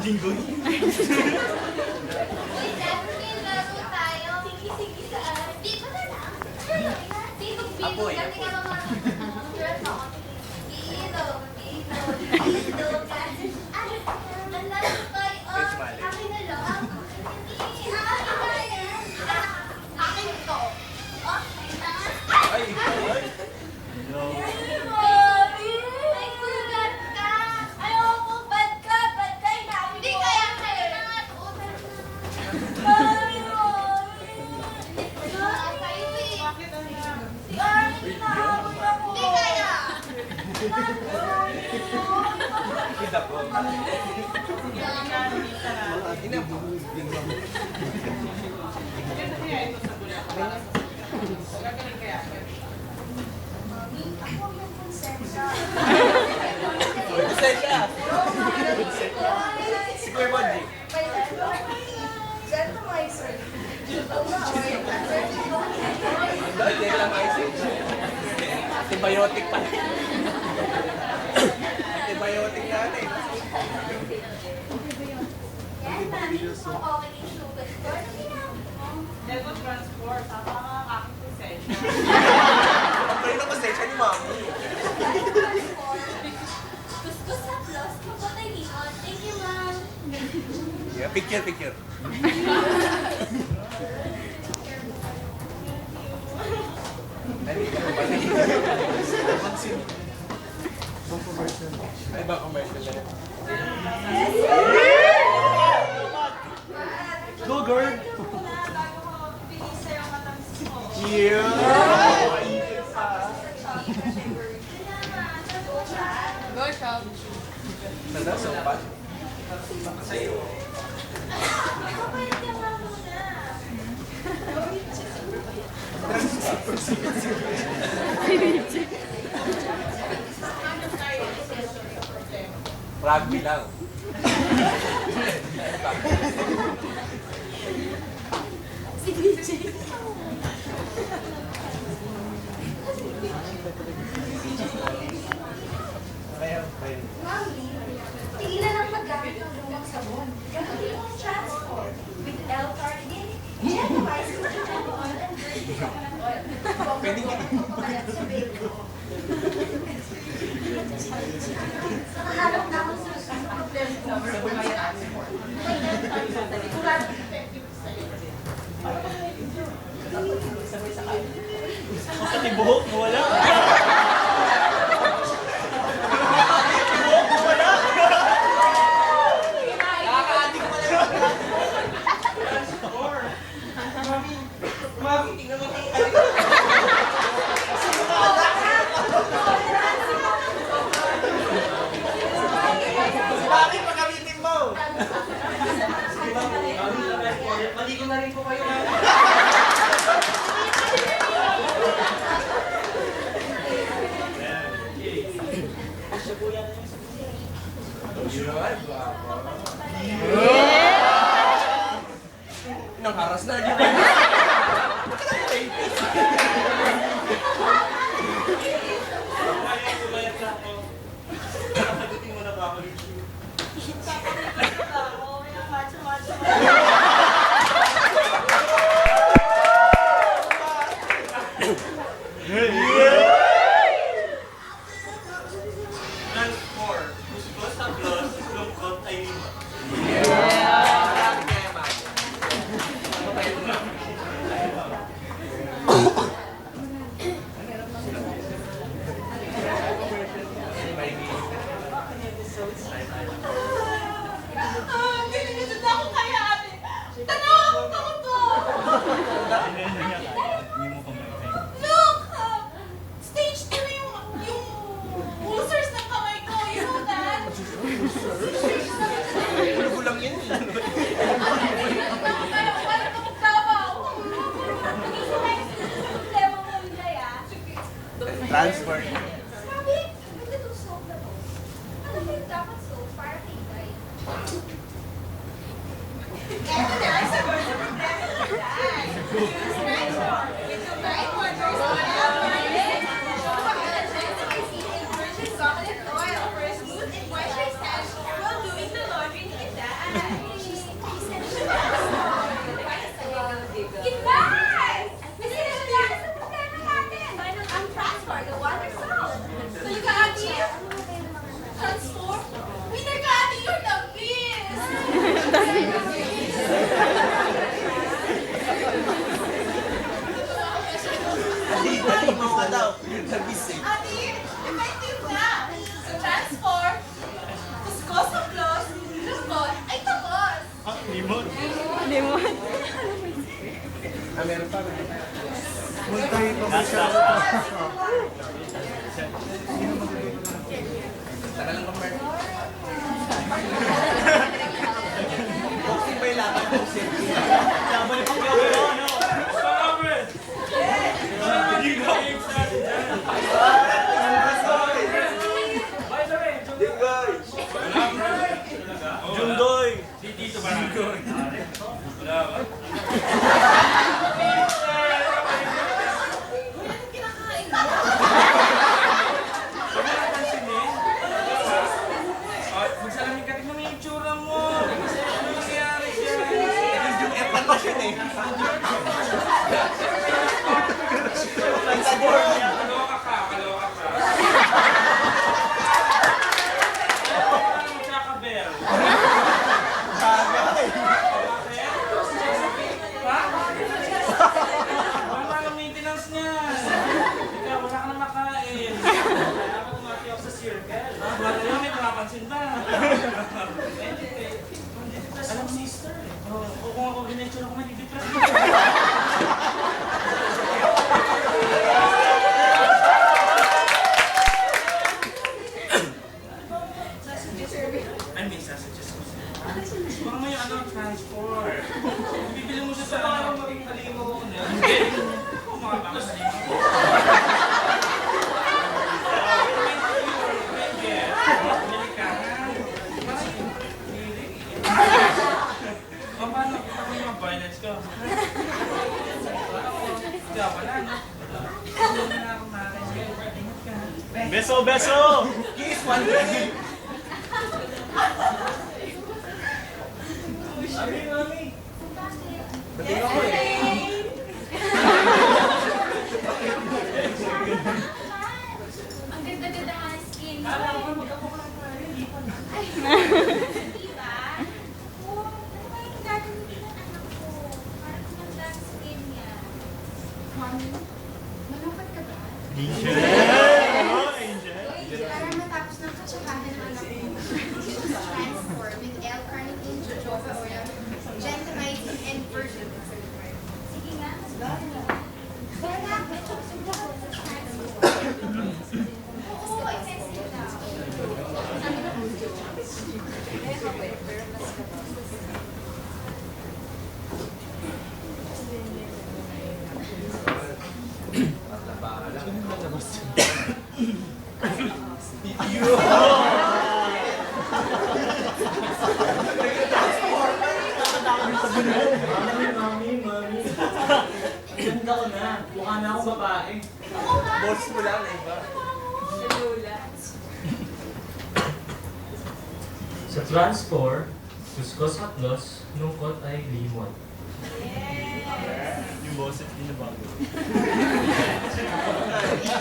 Jinggoy. Apoy. Si Kuya Bonji. Hindi lang message. Antibiotic pa. Antibiotic natin. Never transport, tama nga aking pasensya. Ang kayo na pasensya ni Mami. Yeah, picture. Ay, ba commercial na yan? Go, girl! Yeah! Go, shop. Sana, sopat. Sa'yo. Rugby lang. Si DJ. Mami, tigilan ang paggamit ng lumang sabon. Gamitin mo ang transport with L-carnitine, gentamicin, oil, and virgin coconut oil. Pwede ka. Sa baby. Nakahanap na ako sa problema ko. Sabon may transport. May L-carnitine. Tulad Pati buhok mo wala. Mami, tingnan mo bakit magamitin mo? Maligo na rin po kayo. Nang haras na niya. Transfer. Sabi, ganda itong soap na to. Ano ba yung dapat soap para kay guy? Eto na, ang sagot sa problema ni guy. Use right one. Ito right one. There's one out. Alimaw ka daw. Nabis eh. Adi, effective na! So transform, kuskus ang close, lusot, ay tapos! Limon. Ah, meron pa. Multahin pa ba siya? Tara lang kang Mark. Boxing ba yung laban? Boxing. Laban yung pagkakalo, ano? Junggoy! Dito ba na? Wala ba? Uy, anong kinakain mo? Magsalamin ka rin naman yung itsura mo. Ano nangyayari dyan? Yung F1 machine eh. Kaloka ka, kaloka ka. Ano magkakabel? Bakit? Ha? Wala lang maintenance niyan. Ikaw, wala ka na makain. Kaya ako tumati ako sa circle. Wala yun, may napansin ba? Alam mo, sister. Kung ako ginensyon ako, may didepress. Ay, may sasuggest ko sa'yo. Baka mo yung ano, transport. Bibili mo siya sa ano. Maging halimaw ako na. Hindi. Oo, mga baka halimaw. Bili ka na. Paano yung mga violence ko? Kaya pala, no? Hindi na ako makakasya. Ingat ka. Beso, beso! Kiss one day. Dating ako eh. Ang ganda-ganda nga ng skin mo. Kala ko magkapukla ko na rin, hindi pa na. Diba? Oo, ano ba yung gagamitin ng anak ko? Para kumanda ang skin niya. Mami, malungkot ka ba? Angel! Ano, Angel? Para matapos ng katsakahan ng anak ko. Transform with L-carnitine, jojoba oil, gentamicin, and virgin. Sige nga, mas gawin na. Kaya nga, oo, expensive na. Mami. Ganda ko na. Mukha na akong babae. Boss mo lang eh. Ba? Sa Transfor, kuskus haplos, lungkot ay limot. Yung boses din na bago.